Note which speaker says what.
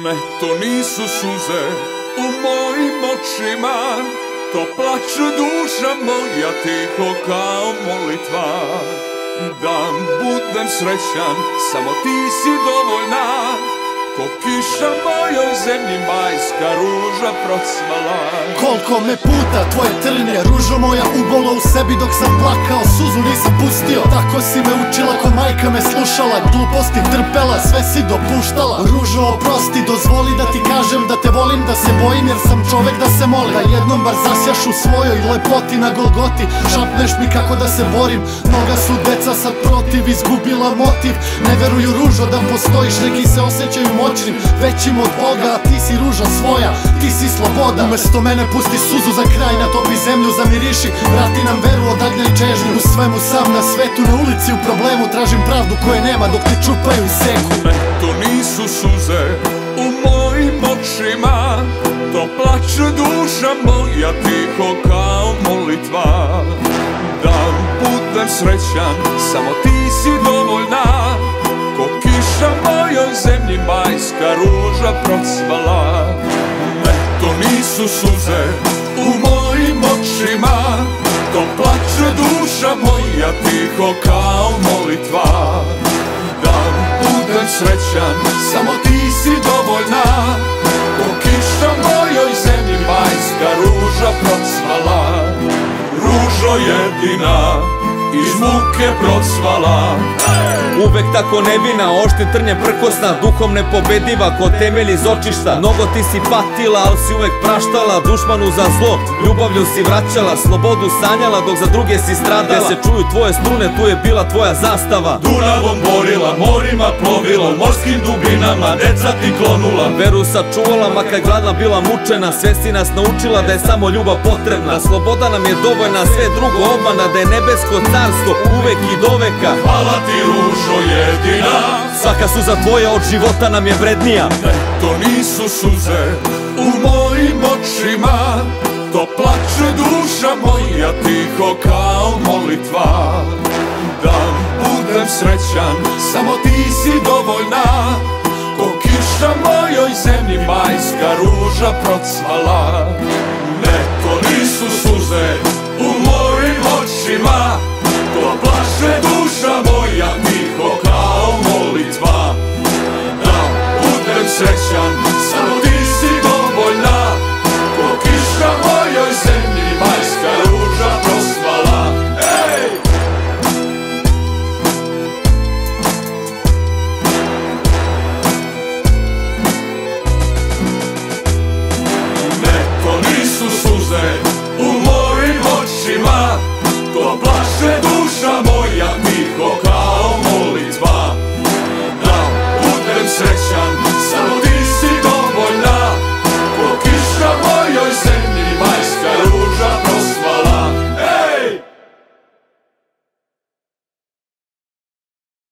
Speaker 1: Ne, to nisu suze u mojim očima, to plače duša moja tiho kao molitva. Da budem srećan, samo ti si dovoljna, ko kiša mojoj zemlji majska ruža procvala.
Speaker 2: Koliko me puta tvoje trnje, ružo moja, ubolo u sebi dok sam plakao, suzu nisam pustio. Tako si me učila, ko majka me slušala, gluposti trpela, sve si dopuštala. Ružo, oprosti, dozvoli da ti kažem da te volim, da se bojim jer sam čovek da se molim. Da jednom bar zasjaš u svojoj lepoti na Golgoti, šapneš mi kako da se borim. Mnoga su deca sad protiv, izgubila motiv, ne veruju ružo da postojiš, neki se osjećaju moćnim, većim od Boga, a ti si ruža svoja, ti si sloboda. Umesto mene pusti suzu za kraj, natopi zemlju, zamiriši, vrati nam veru, odagnjaj čežnju. U svemu sam na svetu, na ulici u problemu, tražim pravdu koje nema dok te čupaju i seku.
Speaker 1: Ne, to nisu suze u mojim očima, to plače duša moja tiho kao molitva. Da budem srećan, samo ti si dovoljna, ko kiša mojoj zemlji majska ruža procvala. Ne, to nisu suze u mojim očima, to plače duša moja tiho kao molitva. Da budem srećan, samo ti si dovoljna, ko kiša mojoj zemlji majska ruža procvala. Ružo jedina iz muke procvala.
Speaker 3: Uvek tako nevina, oštre trnje prkosna, duhom nepobediva, ko temelj iz očišta. Mnogo ti si patila, al si uvek praštala, dušmanu za zlo, ljubavlju si vraćala, slobodu sanjala, dok za druge si stradala. Gde se čuju tvoje strune, tu je bila tvoja zastava.
Speaker 1: Dunavom borila, morima plovila, u morskim dubinama deca ti klonula.
Speaker 3: Veru sačuvala, makar gladna bila mučena, sve si nas naučila da je samo ljubav potrebna. Da sloboda nam je dovoljna, sve drugo obmana, da je nebesko carstvo uvek i doveka.
Speaker 1: Hvala ti ružo jedina,
Speaker 3: svaka suza tvoja od života nam je vrednija.
Speaker 1: Ne, to nisu suze u mojim očima, to plače duša moja tiho kao molitva. Da budem srećan, samo ti si dovoljna, ko kiša mojoj zemlji majska ruža procvala.